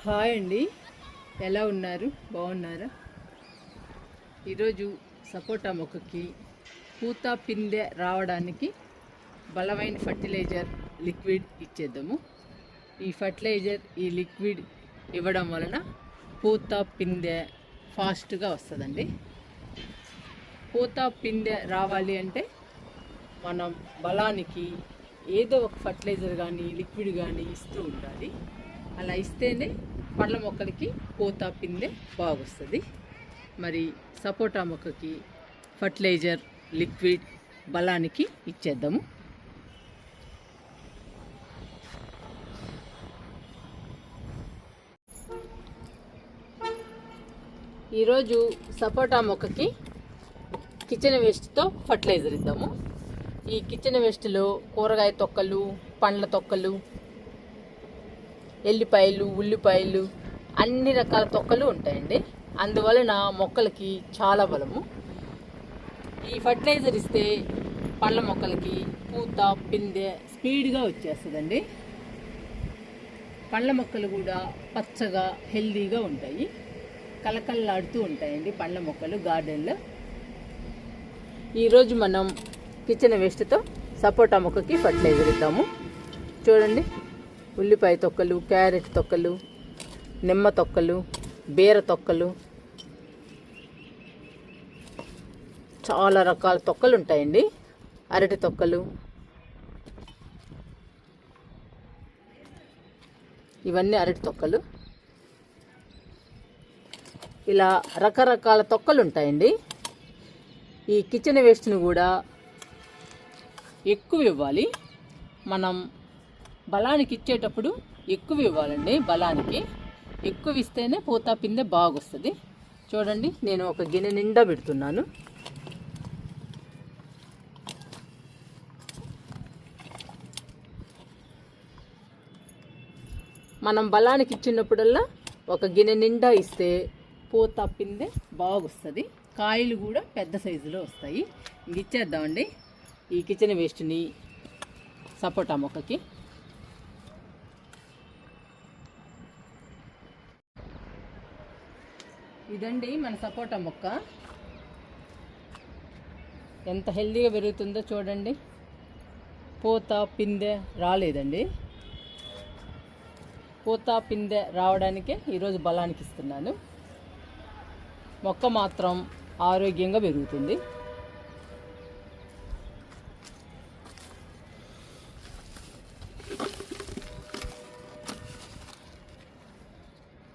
Hi అండి, ఎలా ఉన్నారు? బాగున్నారా? ఈరోజు సపోటా మొక్కకి పూత పిందె రావడానికి బలమైన ఫర్టిలైజర్ లిక్విడ్ ఇచ్చేద్దాము. ఈ ఫర్టిలైజర్, ఈ లిక్విడ్ ఇవ్వడం వలన పూత పిందె ఫాస్ట్గా వస్తుందండి. పూత పిందె రావాలి అంటే మనం బలానికి ఏదో ఒక ఫర్టిలైజర్ కానీ లిక్విడ్ కానీ ఇస్తూ ఉండాలి. అలా ఇస్తేనే పండ్ల మొక్కలకి పూత పిందె బాగొస్తుంది. మరి సపోటా మొక్కకి ఫర్టిలైజర్ లిక్విడ్ బలానికి ఇచ్చేద్దాము. ఈరోజు సపోటా మొక్కకి కిచెన్ వేస్ట్తో ఫర్టిలైజర్ ఇద్దాము. ఈ కిచెన్ వేస్ట్లో కూరగాయ తొక్కలు, పండ్ల తొక్కలు, ఎల్లిపాయలు, ఉల్లిపాయలు, అన్ని రకాల తొక్కలు ఉంటాయండి. అందువలన మొక్కలకి చాలా బలము. ఈ ఫర్టిలైజర్ ఇస్తే పండ్ల మొక్కలకి పూత పిందె స్పీడ్గా వచ్చేస్తుందండి. పండ్ల మొక్కలు కూడా పచ్చగా హెల్దీగా ఉంటాయి, కలకల్లాడుతూ ఉంటాయండి పండ్ల మొక్కలు గార్డెన్లో. ఈరోజు మనం కిచెన్ వేస్ట్తో సపోటా మొక్కకి ఫర్టిలైజర్ ఇద్దాము. చూడండి, ఉల్లిపాయ తొక్కలు, క్యారెట్ తొక్కలు, నిమ్మ తొక్కలు, బీర తొక్కలు, చాలా రకాల తొక్కలు ఉంటాయండి. అరటి తొక్కలు, ఇవన్నీ అరటి తొక్కలు. ఇలా రకరకాల తొక్కలు ఉంటాయండి. ఈ కిచెన్ వేస్ట్ని కూడా ఎక్కువ ఇవ్వాలి. మనం బలానికి ఇచ్చేటప్పుడు ఎక్కువ ఇవ్వాలండి. బలానికి ఎక్కువ ఇస్తేనే పూత పిందె బాగొస్తుంది. చూడండి, నేను ఒక గిన్నె నిండా పెడుతున్నాను. మనం బలానికి ఇచ్చినప్పుడల్లా ఒక గిన్నె నిండా ఇస్తే పూత పిందె బాగొస్తుంది. కాయలు కూడా పెద్ద సైజులో వస్తాయి. ఇంక ఇచ్చేద్దామండి ఈ కిచెన్ వేస్ట్ని సపోటా మొక్కకి. ఇదండి మన సపోటా మొక్క. ఎంత హెల్దీగా పెరుగుతుందో చూడండి. పూత పిందె రాలేదండి. పూత పిందె రావడానికే ఈరోజు బలానికి ఇస్తున్నాను. మొక్క మాత్రం ఆరోగ్యంగా పెరుగుతుంది.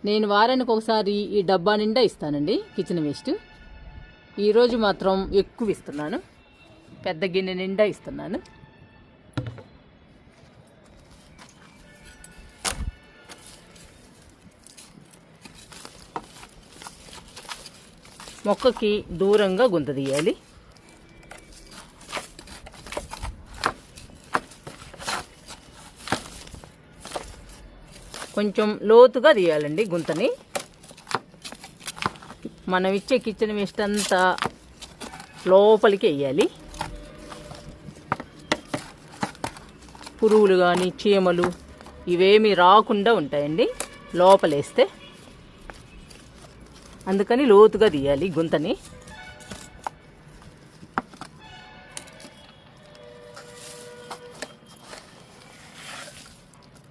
నేను వారానికి ఒకసారి ఈ డబ్బా నిండా ఇస్తానండి కిచెన్ వేస్ట్. ఈరోజు మాత్రం ఎక్కువ ఇస్తున్నాను, పెద్ద గిన్నె నిండా ఇస్తున్నాను. మొక్కకి దూరంగా గుంత తీయాలి. కొంచెం లోతుగా తీయాలండి గుంతని. మనం ఇచ్చే కిచెన్ వేస్ట్ అంతా లోపలికి వేయాలి. పురుగులు కానీ చీమలు ఇవేమీ రాకుండా ఉంటాయండి లోపలేస్తే. అందుకని లోతుగా తీయాలి గుంతని.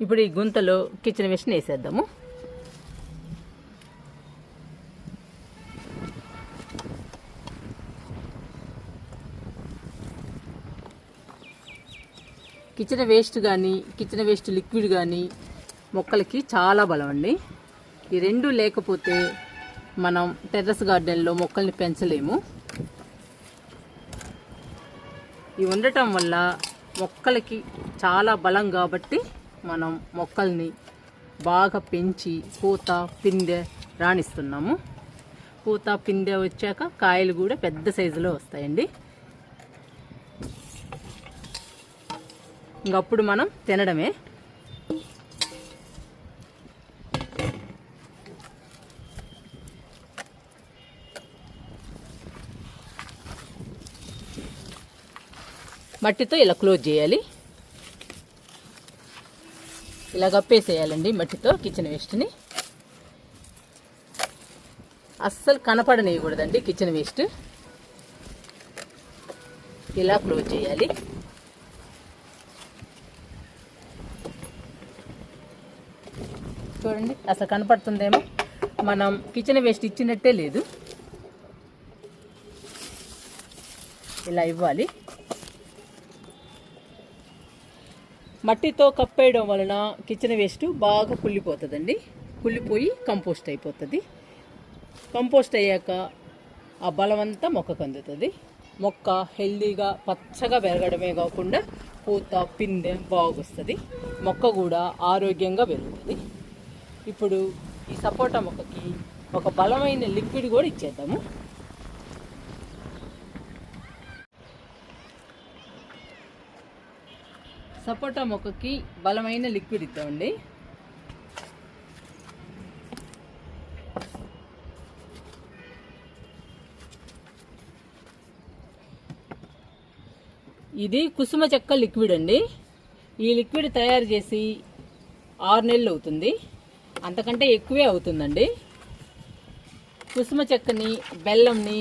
ఇప్పుడు ఈ గుంతలో కిచెన్ వేస్ట్ వేసేద్దాము. కిచెన్ వేస్ట్ కానీ కిచెన్ వేస్ట్ లిక్విడ్ కానీ మొక్కలకి చాలా బలం అండి. ఈ రెండు లేకపోతే మనం టెర్రస్ గార్డెన్లో మొక్కల్ని పెంచలేము. ఇవి ఉండటం వల్ల మొక్కలకి చాలా బలం కాబట్టి మనం మొక్కల్ని బాగా పెంచి పూత పిందె రాణిస్తున్నాము. పూత పిందె వచ్చాక కాయలు కూడా పెద్ద సైజులో వస్తాయండి. ఇంకప్పుడు మనం తినడమే. మట్టితో ఇలా క్లోజ్ చేయాలి. ఇలా కప్పేసేయాలండి మట్టితో కిచెన్ వేస్ట్ని. అస్సలు కనపడనియకూడదండి కిచెన్ వేస్ట్. ఇలా క్లోజ్ చేయాలి. చూడండి అసలు కనపడుతుందేమో, మనం కిచెన్ వేస్ట్ ఇచ్చినట్టే లేదు. ఇలా ఇవ్వాలి. మట్టితో కప్పేయడం వలన కిచెన్ వేస్ట్ బాగా కుళ్ళిపోతుందండి. కుళ్ళిపోయి కంపోస్ట్ అయిపోతుంది. కంపోస్ట్ అయ్యాక ఆ బలం అంతా మొక్కకు అందుతుంది. మొక్క హెల్దీగా పచ్చగా పెరగడమే కాకుండా పూత పిందె బాగొస్తుంది. మొక్క కూడా ఆరోగ్యంగా పెరుగుతుంది. ఇప్పుడు ఈ సపోటా మొక్కకి ఒక బలమైన లిక్విడ్ కూడా ఇచ్చేద్దాము. సపోటా మొక్కకి బలమైన లిక్విడ్ ఇద్దామండి. ఇది కుసుమ చెక్క లిక్విడ్ అండి. ఈ లిక్విడ్ తయారు చేసి 6 నెలలు అవుతుంది, అంతకంటే ఎక్కువే అవుతుందండి. కుసుమ చెక్కని బెల్లంని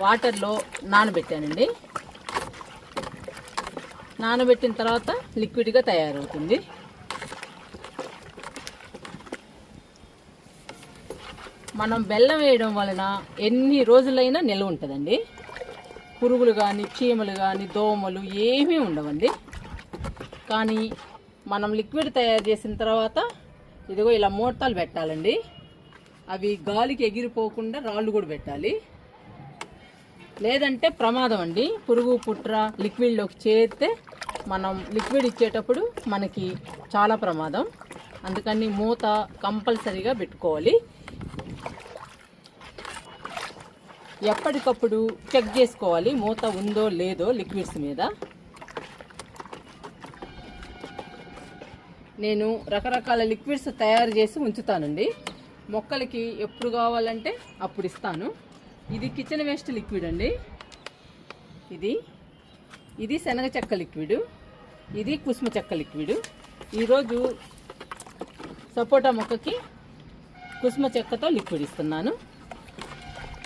వాటర్లో నానబెట్టానండి. నానబెట్టిన తర్వాత లిక్విడ్గా తయారవుతుంది. మనం బెల్లం వేయడం వలన ఎన్ని రోజులైనా నిల్వ ఉంటుందండి. పురుగులు కానీ చీమలు కానీ దోమలు ఏమీ ఉండవండి. కానీ మనం లిక్విడ్ తయారు చేసిన తర్వాత ఇదిగో ఇలా మూటలు పెట్టాలండి. అవి గాలికి ఎగిరిపోకుండా రాళ్ళు కూడా పెట్టాలి, లేదంటే ప్రమాదం అండి. పురుగు పుట్ర లిక్విడ్లోకి చేరితే మనం లిక్విడ్ ఇచ్చేటప్పుడు మనకి చాలా ప్రమాదం. అందుకని మూత కంపల్సరీగా పెట్టుకోవాలి. ఎప్పటికప్పుడు చెక్ చేసుకోవాలి మూత ఉందో లేదో లిక్విడ్స్ మీద. నేను రకరకాల లిక్విడ్స్ తయారు చేసి ఉంచుతానండి. మొక్కలకి ఎప్పుడు కావాలంటే అప్పుడు ఇస్తాను. ఇది కిచెన్ వేస్ట్ లిక్విడ్ అండి. ఇది శనగ చెక్క లిక్విడ్, ఇది కుసుమ చెక్క లిక్విడ్. ఈరోజు సపోటా మొక్కకి కుసుమ చెక్కతో లిక్విడ్ ఇస్తున్నాను.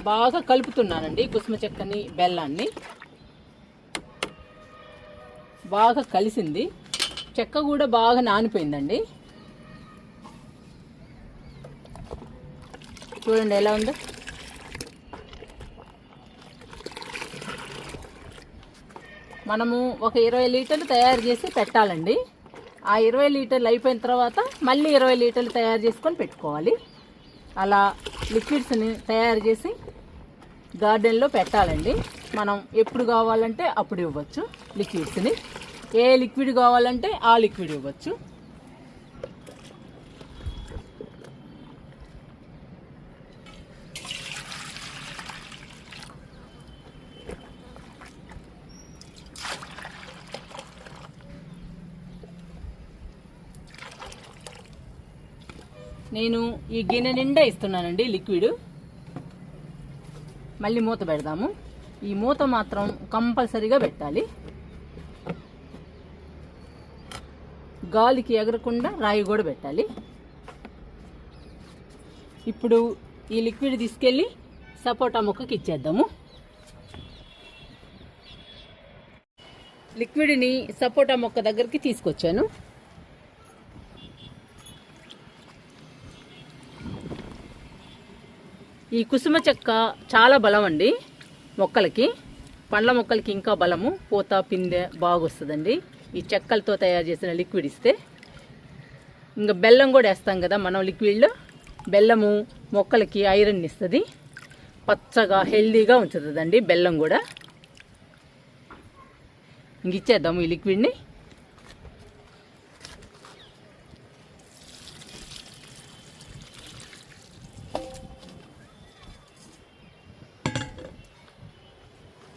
బాగా కలుపుతున్నానండి. కుసుమ చెక్కని బెల్లాన్ని బాగా కలిసింది. చెక్క కూడా బాగా నానిపోయిందండి. చూడండి ఎలా ఉందో. మనము ఒక 20 లీటర్లు తయారు చేసి పెట్టాలండి. ఆ 20 లీటర్లు అయిపోయిన తర్వాత మళ్ళీ 20 లీటర్లు తయారు చేసుకొని పెట్టుకోవాలి. అలా లిక్విడ్స్ని తయారు చేసి గార్డెన్లో పెట్టాలండి. మనం ఎప్పుడు కావాలంటే అప్పుడు ఇవ్వచ్చు లిక్విడ్స్ని. ఏ లిక్విడ్ కావాలంటే ఆ లిక్విడ్ ఇవ్వచ్చు. నేను ఈ గిన్నె నిండా ఇస్తున్నానండి లిక్విడ్. మళ్ళీ మూత పెడదాము. ఈ మూత మాత్రం కంపల్సరీగా పెట్టాలి. గాలికి ఎగరకుండా రాయి కూడా పెట్టాలి. ఇప్పుడు ఈ లిక్విడ్ తీసుకెళ్ళి సపోటా మొక్కకి ఇచ్చేద్దాము. లిక్విడ్ని సపోటా మొక్క దగ్గరికి తీసుకొచ్చాను. ఈ కుసుమ చెక్క చాలా బలం అండి మొక్కలకి. పండ్ల మొక్కలకి ఇంకా బలము, పూత పిందె బాగొస్తుందండి ఈ చెక్కలతో తయారు చేసిన లిక్విడ్ ఇస్తే. ఇంకా బెల్లం కూడా వేస్తాం కదా మనం లిక్విడ్లో. బెల్లము మొక్కలకి ఐరన్ ఇస్తుంది, పచ్చగా హెల్దీగా ఉంచుతుందండి బెల్లం కూడా. ఇంక ఇచ్చేద్దాము ఈ లిక్విడ్ని.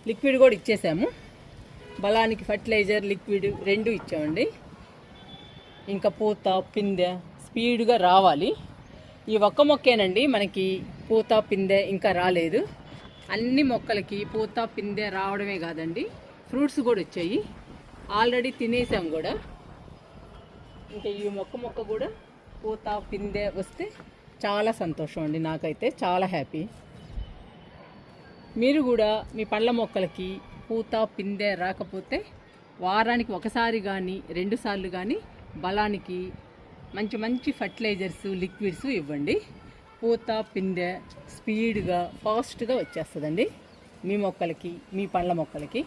లిక్విడ్ కూడా ఇచ్చేసాము. బలానికి ఫర్టిలైజర్ లిక్విడ్ రెండు ఇచ్చామండి. ఇంకా పూత పిందె స్పీడ్గా రావాలి. ఈ ఒక్క మొక్కేనండి మనకి పూత పిందె ఇంకా రాలేదు. అన్ని మొక్కలకి పూత పిందె రావడమే కాదండి, ఫ్రూట్స్ కూడా వచ్చాయి. ఆల్రెడీ తినేసాం కూడా. ఇంకా ఈ మొక్క కూడా పూత పిందె వస్తే చాలా సంతోషం అండి, నాకైతే చాలా హ్యాపీ. మీరు కూడా మీ పళ్ళ మొక్కలకి పూత పిందె రాకపోతే వారానికి ఒకసారి కానీ 2 సార్లు కానీ బలానికి మంచి మంచి ఫర్టిలైజర్స్ లిక్విడ్స్ ఇవ్వండి. పూత పిందె స్పీడ్గా ఫాస్ట్గా వచ్చేస్తుందండి మీ మొక్కలకి, మీ పండ్ల మొక్కలకి.